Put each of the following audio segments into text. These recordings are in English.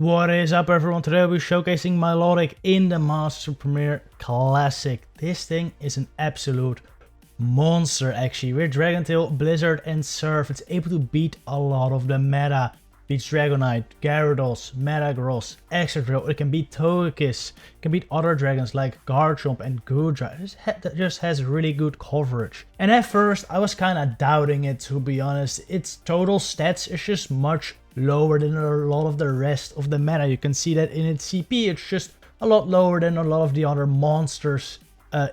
What is up everyone, today we're showcasing Milotic in the Master Premier Classic. This thing is an absolute monster actually. With Dragon Tail, Blizzard and Surf, it's able to beat a lot of the meta. Beats Dragonite, Gyarados, Metagross, Excadrill, it can beat Togekiss, it can beat other dragons like Garchomp and Gudra. It just has really good coverage. And at first I was kinda doubting it, to be honest. Its total stats is just much lower than a lot of the rest of the meta. You can see that in its CP, it's just a lot lower than a lot of the other monsters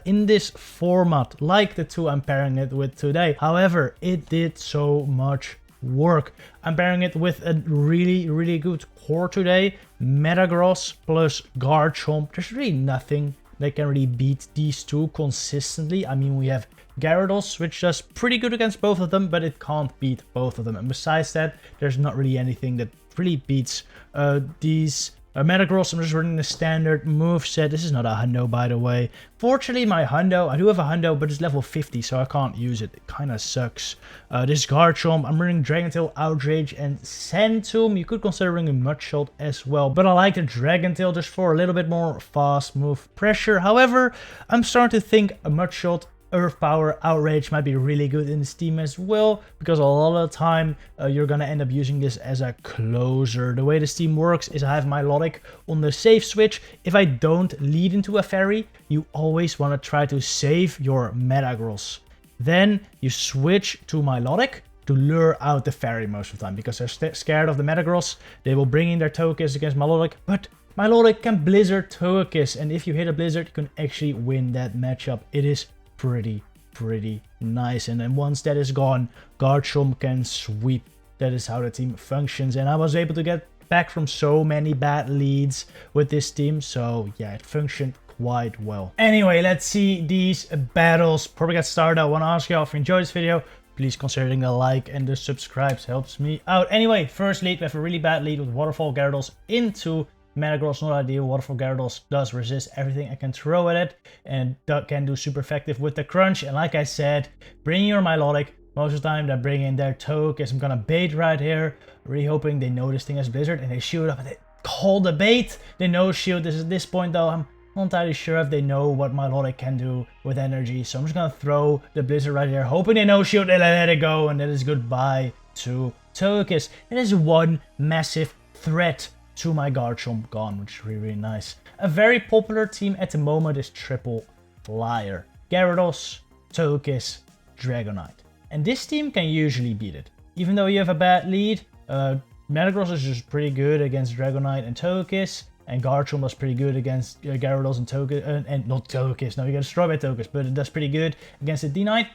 in this format, like the two I'm pairing it with today. However, it did so much work. I'm pairing it with a really good core today. Metagross plus Garchomp. There's really nothing that can really beat these two consistently. I mean, we have Gyarados, which does pretty good against both of them, but it can't beat both of them. And besides that, there's not really anything that really beats these Metagross. I'm just running the standard moveset. This is not a hundo, by the way. Fortunately, my hundo, I do have a hundo, but it's level 50, so I can't use it. It kind of sucks. This Garchomp, I'm running Dragon Tail, Outrage, and Centum. You could consider running Mudshot as well, but I like the Dragon Tail just for a little bit more fast move pressure. However, I'm starting to think a Mudshot, Earth Power, Outrage might be really good in this team as well, because a lot of the time you're gonna end up using this as a closer. The way this team works is I have Milotic on the save switch. If I don't lead into a fairy, you always want to try to save your Metagross. Then you switch to Milotic to lure out the fairy most of the time, because they're scared of the Metagross. They will bring in their Togekiss against Milotic, but Milotic can Blizzard Togekiss, and if you hit a Blizzard, you can actually win that matchup. It is pretty nice. And then once that is gone, Garchomp can sweep. That is how the team functions, and I was able to get back from so many bad leads with this team, so yeah, it functioned quite well. Anyway, let's see these battles. Before we get started, I want to ask you all, if you enjoyed this video, please consider hitting a like, and the subscribes helps me out. Anyway, first lead, we have a really bad lead with Waterfall Gyarados into Metagross. Not ideal. Waterfall Gyarados does resist everything I can throw at it, and that can do super effective with the crunch. And like I said, bring your Milotic. Most of the time they bring in their Togekiss. I'm gonna bait right here, really hoping they know this thing as Blizzard and they shoot up and they call the bait. They no shield. This is at this point though, I'm not entirely sure if they know what Milotic can do with energy, so I'm just gonna throw the Blizzard right here, hoping they no shield, they let it go, and that is goodbye to Togekiss. It is one massive threat to my Garchomp gone, which is really nice. A very popular team at the moment is Triple Flyer. Gyarados, Togekiss, Dragonite. And this team can usually beat it. Even though you have a bad lead, Metagross is just pretty good against Dragonite and Togekiss, and Garchomp was pretty good against Gyarados and Togekiss, and not Togekiss, no, you get destroyed by Togekiss, but it does pretty good against the D-Knight.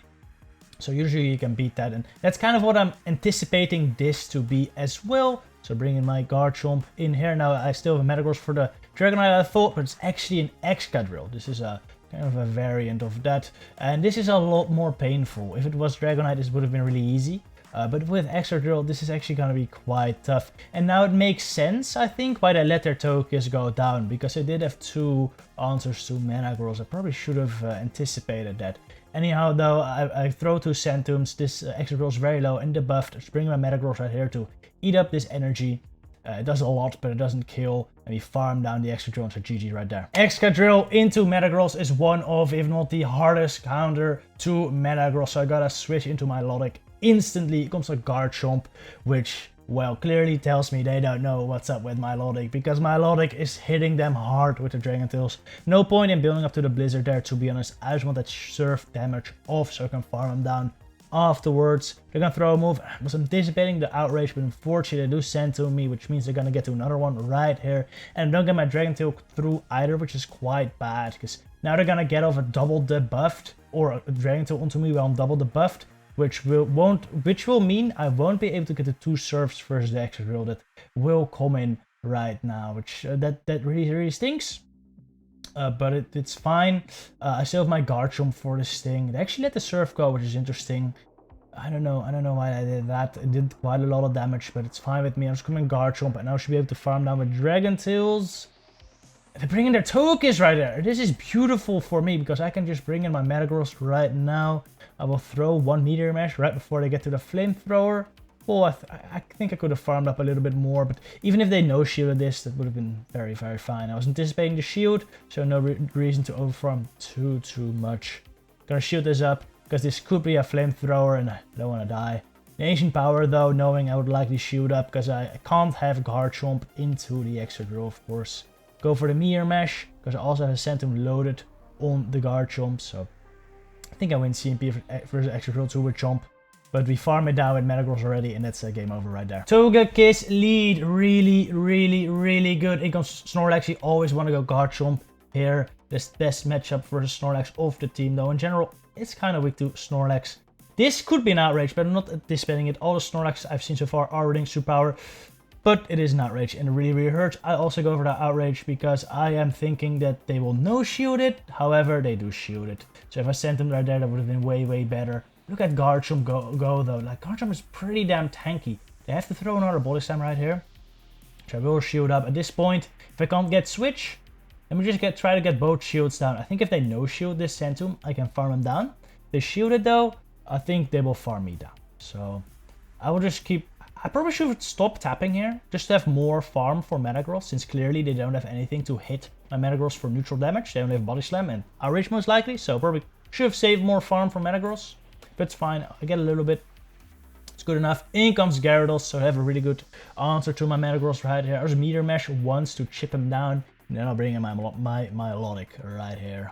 So usually you can beat that, and that's kind of what I'm anticipating this to be as well. So bringing my Garchomp in here. Now I still have a Metagross for the Dragonite, I thought, but it's actually an Excadrill. This is a kind of a variant of that, and this is a lot more painful. If it was Dragonite, this would have been really easy. But with Excadrill, this is actually going to be quite tough. And now it makes sense, I think, why they let their Togekiss go down, because they did have two answers to Metagross. I probably should have anticipated that. Anyhow, though, I throw two Centums. This Excadrill is very low and debuffed. Just bring my Metagross right here to eat up this energy. It does a lot, but it doesn't kill. And we farm down the Excadrill, so GG right there. Excadrill into Metagross is one of, if not the hardest counter to Metagross. So I gotta switch into Milotic instantly. It comes to Garchomp, which, well, clearly tells me they don't know what's up with Milotic, because Milotic is hitting them hard with the Dragon Tails. No point in building up to the Blizzard there, to be honest. I just want that surf damage off so I can farm them down afterwards. They're gonna throw a move. I was anticipating the Outrage, but unfortunately they do send to me, which means they're gonna get to another one right here. And don't get my Dragon Tail through either, which is quite bad, because now they're gonna get over double debuffed, or a Dragon Tail onto me while I'm double debuffed, which will mean I won't be able to get the two surfs versus the Excadrill that will come in right now, which that really stinks. But it's fine. I still have my Garchomp for this thing. They actually let the surf go, which is interesting. I don't know why I did that. It did quite a lot of damage, but it's fine with me. I'm just coming Garchomp, and now I should be able to farm down with Dragon Tails. They're bringing their Togekiss right there. This is beautiful for me, because I can just bring in my Metagross right now. I will throw one Meteor Mash right before they get to the Flamethrower. Well, I think I could have farmed up a little bit more, but even if they no-shielded this, that would have been very, very fine. I was anticipating the shield, so no reason to overfarm too much. Gonna shield this up, because this could be a flamethrower, and I don't want to die. The Ancient Power, though, knowing I would likely shield up, because I can't have Garchomp into the Excadrill, of course. Go for the Meteor Mash, because I also have Centum loaded on the Garchomp, so I think I win CMP versus Excadrill 2 with Chomp. But we farm it down with Metagross already, and that's a game over right there. Togekiss Lead, really good. In comes Snorlax, you always want to go Garchomp here. This best matchup versus Snorlax of the team, though. In general, it's kind of weak to Snorlax. This could be an outrage, but I'm not anticipating it. All the Snorlax I've seen so far are running superpower, but it is an outrage, and it really hurts. I also go for that outrage because I am thinking that they will no-shield it. However, they do shield it. So if I sent them right there, that would have been way better. Look at Garchomp go though. Like, Garchomp is pretty damn tanky. They have to throw another Body Slam right here. So I will shield up. At this point, if I can't get Switch, let me just try to get both shields down. I think if they no-shield this Centum, I can farm them down. If they shield it though, I think they will farm me down. So I will just keep... I probably should stop tapping here, just to have more farm for Metagross, since clearly they don't have anything to hit my Metagross for neutral damage. They only have Body Slam and Outrage most likely, so probably should have saved more farm for Metagross. But it's fine, I get a little bit. It's good enough. In comes Gyarados, so I have a really good answer to my Metagross right here. There's a Meteor Mash once to chip him down, and then I'll bring in my Milotic right here.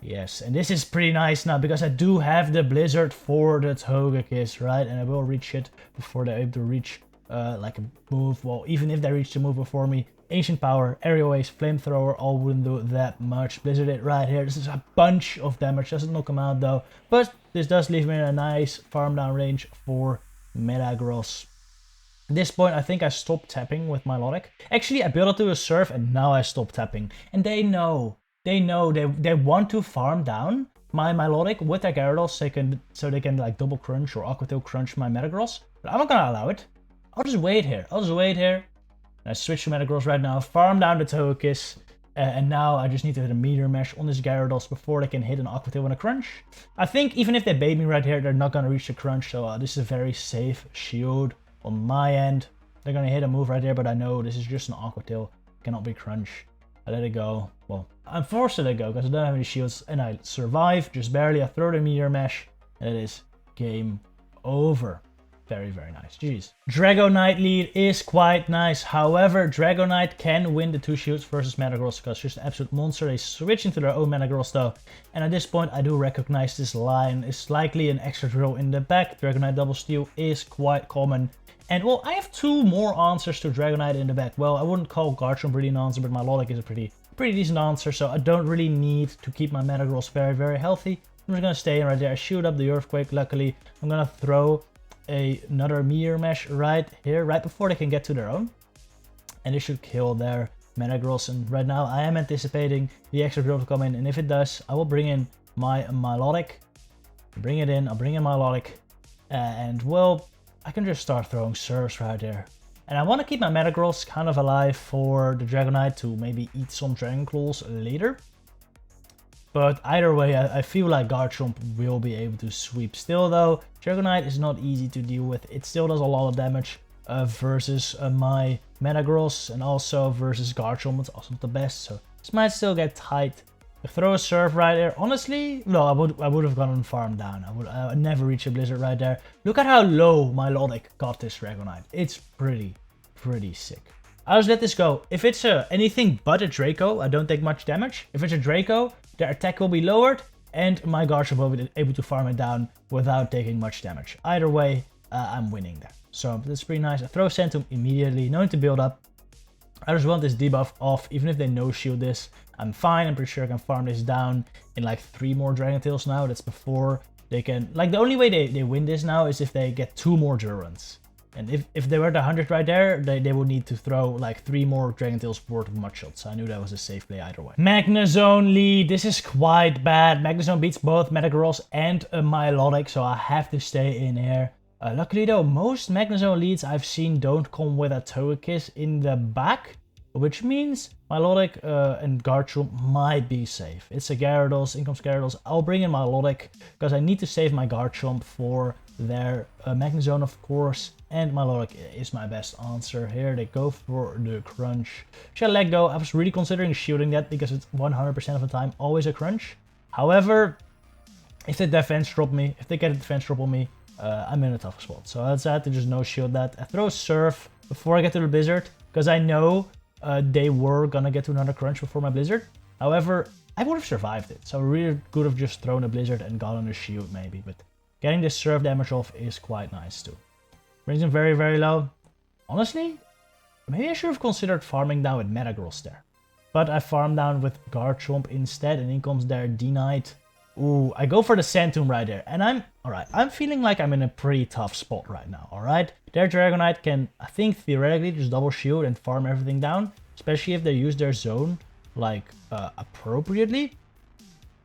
Yes, and this is pretty nice now, because I do have the Blizzard for the Togekiss, right? And I will reach it before they're able to reach like a move. Well, even if they reach the move before me, Ancient Power, Aerial Ace, Flamethrower, all wouldn't do that much. Blizzard it right here. This is a bunch of damage. Doesn't knock him out though. But this does leave me in a nice farm down range for Metagross. At this point, I think I stopped tapping with Milotic. Actually, I built it to a Surf and now I stopped tapping. And they know. They want to farm down my Milotic with their Gyarados so they can like double crunch or Aqua Tail crunch my Metagross. But I'm not gonna allow it. I'll just wait here. I switch to Metagross right now, farm down the Togekiss, and now I just need to hit a Meteor Mash on this Gyarados before they can hit an Aqua Tail and a Crunch. I think even if they bait me right here, they're not going to reach the Crunch, so this is a very safe shield on my end. They're going to hit a move right there, but I know this is just an Aqua Tail, cannot be Crunch. I let it go. Well, I'm forced to let it go because I don't have any shields, and I survive, just barely. I throw the Meteor Mash, and it is game over. Very nice. Jeez. Dragonite Lead is quite nice. However, Dragonite can win the 2 shields versus Metagross because it's just an absolute monster. They switch into their own Metagross though. And at this point, I do recognize this line. It's likely an Excadrill in the back. Dragonite Double Steel is quite common. And well, I have 2 more answers to Dragonite in the back. Well, I wouldn't call Garchomp really an answer, but Milotic is a pretty decent answer. So I don't really need to keep my Metagross very healthy. I'm just going to stay in right there. I shoot up the Earthquake, luckily. I'm going to throw another Meteor Mash right here, right before they can get to their own. And it should kill their Metagross. And right now I am anticipating the Excadrill to come in. And if it does, I will bring in my Milotic. Bring it in, I'll bring in Milotic. And well, I can just start throwing Surfs right there. And I want to keep my Metagross kind of alive for the Dragonite to maybe eat some Dragon Claws later. But either way, I feel like Garchomp will be able to sweep. Still though, Dragonite is not easy to deal with. It still does a lot of damage versus my Metagross and also versus Garchomp. It's also not the best, so this might still get tight. I throw a Surf right there. Honestly, no, I would have gone and farmed down. I would never reach a Blizzard right there. Look at how low Milotic got this Dragonite. It's pretty sick. I'll just let this go. If it's anything but a Draco, I don't take much damage. If it's a Draco, their attack will be lowered, and my Garchomp will be able to farm it down without taking much damage. Either way, I'm winning there. So that's pretty nice. I throw Centum immediately, no need to build up. I just want this debuff off, even if they no-shield this. I'm fine, I'm pretty sure I can farm this down in like 3 more Dragon Tails now. That's before they can... Like, the only way they win this now is if they get 2 more Durans. And if they were at 100 right there, they would need to throw like 3 more Dragon Tails worth of Mudshots. So I knew that was a safe play either way. Magnezone Lead. This is quite bad. Magnezone beats both Metagross and Milotic, so I have to stay in here. Luckily though, most Magnezone Leads I've seen don't come with a Togekiss in the back. which means Milotic and Garchomp might be safe. It's a Gyarados, in comes Gyarados. I'll bring in Milotic because I need to save my Garchomp for their Magnezone, of course, and Milotic is my best answer here. They go for the crunch. Should I let go? I was really considering shooting that because it's 100% of the time always a crunch. However, if they defense drop me, if they get a defense drop on me, I'm in a tough spot. So I decided to just no shield that. I throw Surf before I get to the Blizzard because I know they were gonna get to another crunch before my Blizzard. However, I would have survived it. So I really could have just thrown a Blizzard and gotten a shield maybe, but getting this Surf damage off is quite nice too. Brings him very, very low. Honestly, maybe I should have considered farming down with Metagross there. But I farm down with Garchomp instead, and in comes their D-Knight. Ooh, I go for the Sand Tomb right there. And I'm feeling like I'm in a pretty tough spot right now, alright? Their Dragonite can, I think, theoretically just double shield and farm everything down. Especially if they use their zone, like, appropriately.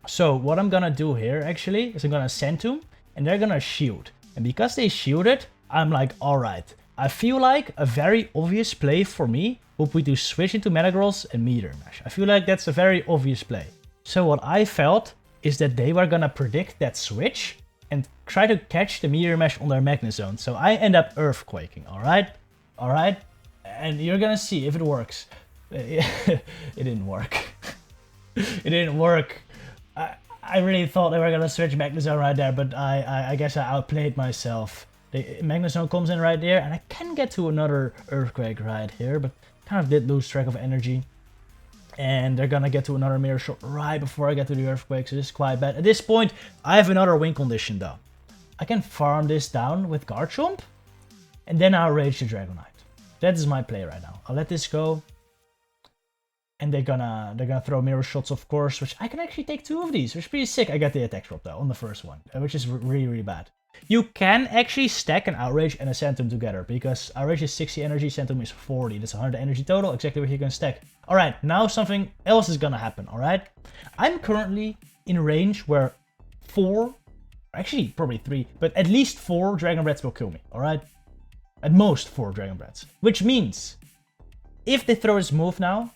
So, what I'm gonna do here, actually, is I'm gonna Sand Tomb, and they're gonna shield. And because they shielded, I'm like, alright. I feel like a very obvious play for me would be to switch into Metagross and Meteor Mash. I feel like that's a very obvious play. So what I felt is that they were gonna predict that switch and try to catch the Meteor Mash on their Magnezone. So I end up Earthquaking, alright? Alright? And you're gonna see if it works. It didn't work. It didn't work. I really thought they were gonna switch Magnezone right there, but I guess I outplayed myself. The Magnezone comes in right there, and I can get to another Earthquake right here, but kind of did lose track of energy. And they're gonna get to another Mirror Shot right before I get to the Earthquake, so this is quite bad. At this point, I have another win condition though. I can farm this down with Garchomp, and then I'll rage the Dragonite. That is my play right now. I'll let this go. And they're gonna throw Mirror Shots, of course, which I can actually take 2 of these, which is pretty sick. I get the attack drop though on the first one, which is really, really bad. You can actually stack an Outrage and a Sand Tomb together, because Outrage is 60 energy, Sand Tomb is 40. That's 100 energy total, exactly what you can stack. Alright, now something else is gonna happen, alright? I'm currently in range where 4, actually probably 3, but at least 4 Dragon Breaths will kill me, alright? At most 4 Dragon Breaths. Which means, if they throw this move now,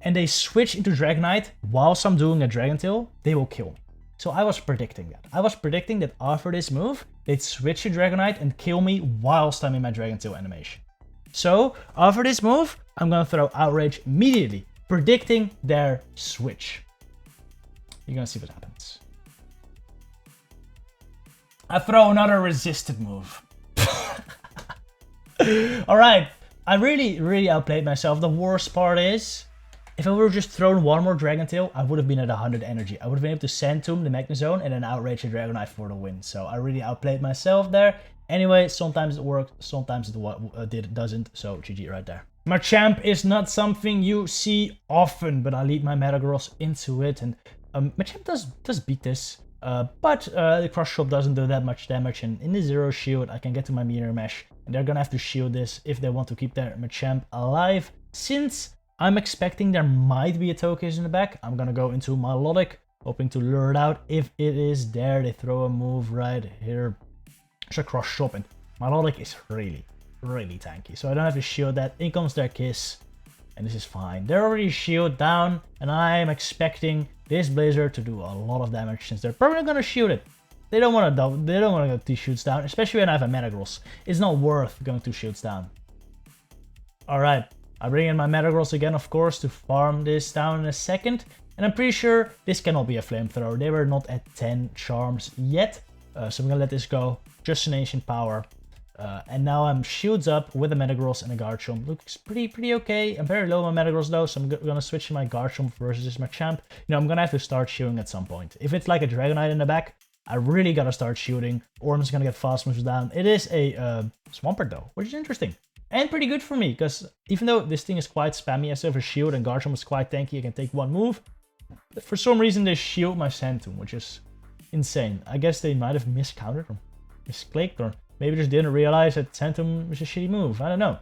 and they switch into Dragonite whilst I'm doing a Dragon Tail, they will kill me. So I was predicting that. I was predicting that after this move, they'd switch to Dragonite and kill me whilst I'm in my Dragon Tail animation. So, after this move, I'm gonna throw Outrage immediately, predicting their switch. You're gonna see what happens. I throw another resisted move. Alright, I really outplayed myself. The worst part is, if I would have just thrown one more Dragon Tail, I would have been at 100 energy. I would have been able to Sand Tomb the Magnezone and then Outrage the Dragonite for the win. So I really outplayed myself there. Anyway, sometimes it worked, sometimes it doesn't. So GG right there. Machamp is not something you see often, but I lead my Metagross into it. And Machamp does beat this. But the Crush Shot doesn't do that much damage. And in the Zero Shield, I can get to my Meteor Mash. And they're gonna have to shield this if they want to keep their Machamp alive. Since I'm expecting there might be a Togekiss in the back, I'm gonna go into Milotic, hoping to lure it out. If it is there, they throw a move right here. It's a Cross Chop, and Milotic is really tanky. So I don't have to shield that. In comes their Kiss, and this is fine. They're already shield down, and I'm expecting this Blizzard to do a lot of damage since they're probably gonna shield it. They don't want to go 2 shields down, especially when I have a Metagross. It's not worth going 2 shields down. Alright. I bring in my Metagross again, of course, to farm this down in a second. And I'm pretty sure this cannot be a Flamethrower. They were not at 10 charms yet. So I'm gonna let this go. Just an Ancient Power. And now I'm shields up with a Metagross and a Garchomp. Looks pretty okay. I'm very low on my Metagross though, so I'm gonna switch to my Garchomp versus this Machamp. You know, I'm gonna have to start shielding at some point. If it's like a Dragonite in the back, I really gotta start shielding, or I'm just gonna get fast moves down. It is a Swampert though, which is interesting. And pretty good for me, because even though this thing is quite spammy, I still have a shield, and Garchomp is quite tanky, I can take 1 move. But for some reason they shield my Sand Tomb, which is insane. I guess they might have miscounted or misclicked, or maybe just didn't realize that Sand Tomb was a shitty move, I don't know.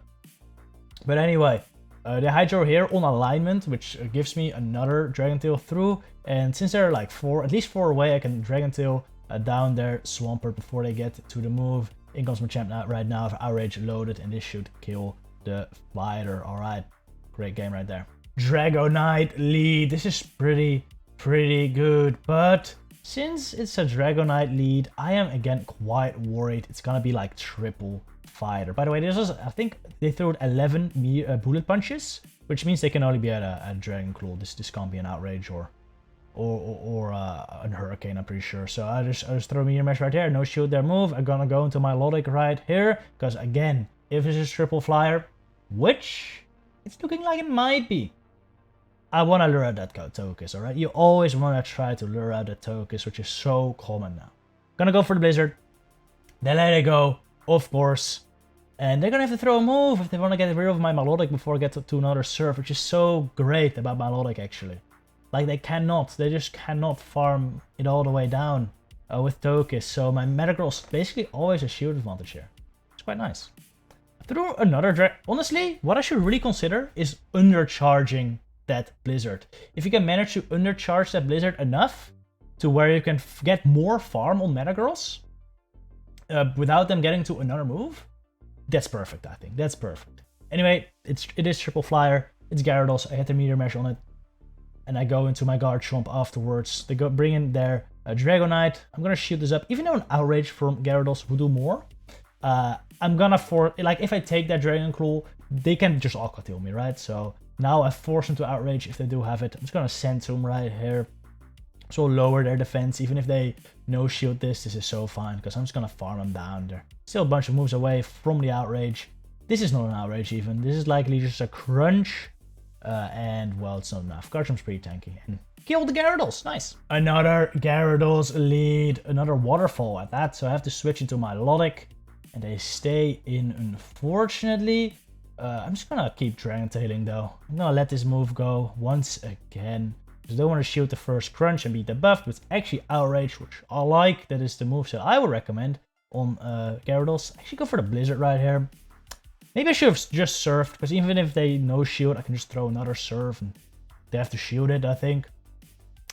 But anyway, the Hydro here on alignment, which gives me another Dragon Tail through. And since they're like at least 4 away, I can Dragon Tail down their Swampert before they get to the move. In comes Machamp right now, Outrage loaded, and this should kill the fighter. Alright. Great game right there. Dragonite Lead. This is pretty good. But since it's a Dragonite Lead, I am again quite worried it's gonna be like triple fighter. By the way, this is, I think they threw 11 bullet punches, which means they can only be at a Dragon Claw. This can't be an Outrage or a Hurricane, I'm pretty sure. So I just throw Meteor Mash right there. No shield there move. I'm gonna go into Milotic right here. Because again, if this is triple flyer, which it's looking like it might be, I want to lure out that Togekiss, alright? You always want to try to lure out the Togekiss, which is so common now. Gonna go for the Blizzard. They let it go, of course. And they're gonna have to throw a move if they want to get rid of my Milotic before I get to another Surf, which is so great about Milotic actually. Like they just cannot farm it all the way down with Togekiss. So my Metagross basically always a shield advantage here. It's quite nice. Through another honestly, what I should really consider is undercharging that Blizzard. If you can manage to undercharge that Blizzard enough to where you can get more farm on Metagross without them getting to another move, that's perfect, I think. That's perfect. Anyway, it is triple flyer. It's Gyarados. I hit the Meteor Mash on it. And I go into my Garchomp afterwards. They bring in their Dragonite. I'm gonna shoot this up. Even though an Outrage from Gyarados would do more, I'm gonna if I take that Dragon Claw, they can just Aqua Tail me, right? So now I force them to Outrage if they do have it. I'm just gonna send to them right here. So lower their defense, even if they no shield this is so fine, because I'm just gonna farm them down. They're still a bunch of moves away from the Outrage. This is not an Outrage even. This is likely just a Crunch. And well, it's not enough. Garchomp's pretty tanky. And kill the Gyarados. Nice. Another Gyarados Lead. Another Waterfall at that. So I have to switch into my Milotic. And they stay in, unfortunately. I'm just gonna keep Dragon Tailing though. I'm gonna let this move go once again. Because I don't want to shield the first Crunch and beat the buff, but it's actually Outrage, which I like. That is the moveset I would recommend on Gyarados. Actually go for the Blizzard right here. Maybe I should have just Surfed, because even if they no shield, I can just throw another Surf and they have to shield it, I think.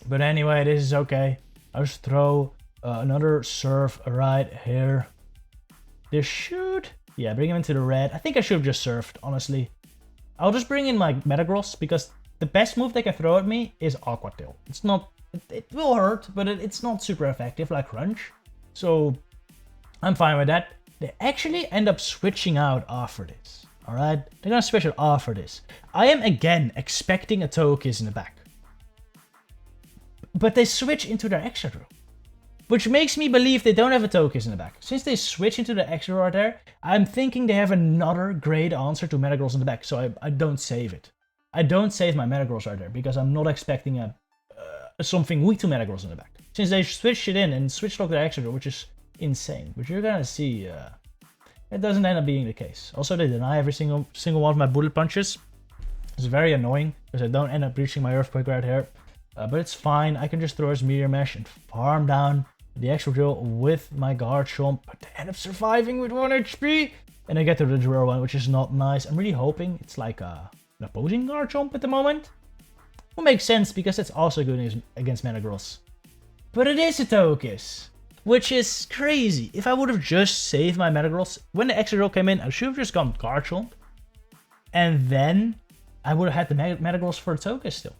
But anyway, this is okay. I'll just throw another Surf right here. This should... yeah, bring him into the red. I think I should have just Surfed, honestly. I'll just bring in my Metagross, because the best move they can throw at me is Aqua Tail. It's not... it will hurt, but it's not super effective like Crunch. So, I'm fine with that. They actually end up switching out after this. Alright? They're gonna switch it after this. I am again expecting a Togekiss in the back. But they switch into their Excadrill. Which makes me believe they don't have a Togekiss in the back. Since they switch into the Excadrill right there, I'm thinking they have another great answer to Metagross in the back. So I don't save it. I don't save my Metagross right there, because I'm not expecting something weak to Metagross in the back. Since they switched it in and switched lock their Excadrill, which is insane. But you're gonna see it doesn't end up being the case. Also, they deny every single one of my bullet punches. It's very annoying, because I don't end up reaching my Earthquake right here. But it's fine. I can just throw his Meteor Mash and farm down the Excadrill with my Garchomp. But they end up surviving with 1 HP. And I get to the Drill one, which is not nice. I'm really hoping it's like an opposing Garchomp at the moment. Will make sense, because it's also good against Metagross. But it is a Togekiss, which is crazy. If I would have just saved my Metagross, when the Excadrill came in, I should have just gone Garchomp. And then I would have had the Metagross for a Togekiss still.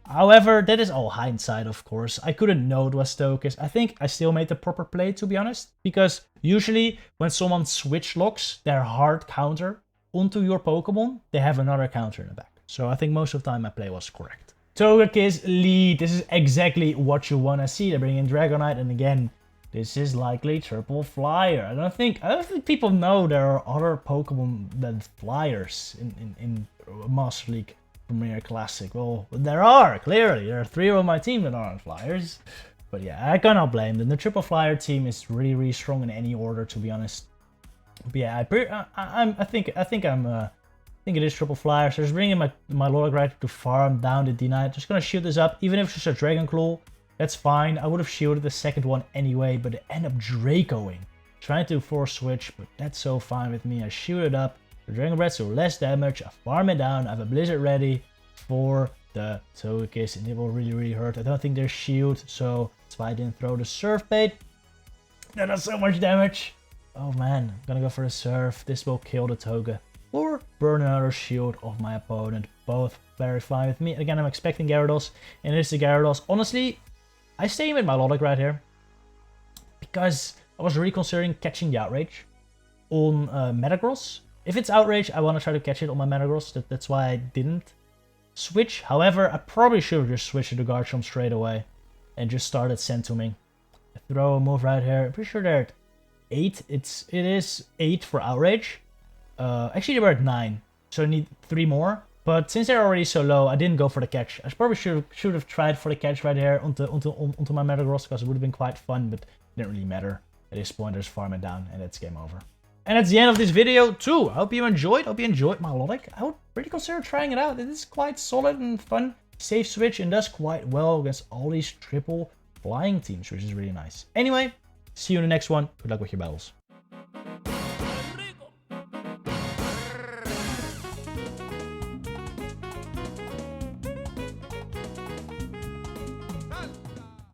However, that is all hindsight, of course. I couldn't know it was Togekiss. I think I still made the proper play, to be honest. Because usually, when someone switch locks their hard counter onto your Pokemon, they have another counter in the back. So I think most of the time my play was correct. Togekiss Lead. This is exactly what you want to see. They bring in Dragonite, and again, this is likely triple flyer. I don't think people know there are other Pokemon than flyers in Master League Premier Classic. Well, there are, clearly. There are 3 on my team that aren't flyers. But yeah, I cannot blame them. The triple flyer team is really, really strong in any order, to be honest. But yeah, I think it is triple flyer. So just bringing my Milotic right to farm down the D-Knight. Just gonna shield this up, even if it's just a Dragon Claw. That's fine. I would have shielded the second one anyway, but it ended up Dracoing. Trying to force switch, but that's so fine with me. I shield it up. The Dragon Breath, so less damage. I farm it down. I have a Blizzard ready for the Togekiss, and it will really, really hurt. I don't think there's shield, so that's why I didn't throw the Surf Bait. That does so much damage. Oh man, I'm gonna go for a Surf. This will kill the Toga. or burn another shield of my opponent. Both very fine with me. Again, I'm expecting Gyarados, and it is the Gyarados. Honestly, I stay with Milotic right here, because I was reconsidering catching the Outrage on Metagross. If it's Outrage, I want to try to catch it on my Metagross. That's why I didn't switch. However, I probably should have just switched to the Garchomp straight away and just started Centuming. Throw a move right here. I'm pretty sure they're at 8. It is 8 for Outrage. Actually, they were at 9, so I need 3 more. But since they're already so low, I didn't go for the catch. I probably should have tried for the catch right here onto my Metagross, because it would have been quite fun, but it didn't really matter. At this point, there's farm it down, and it's game over. And that's the end of this video too. I hope you enjoyed. Milotic. I would really consider trying it out. It is quite solid and fun. Safe switch and does quite well against all these triple flying teams, which is really nice. Anyway, see you in the next one. Good luck with your battles.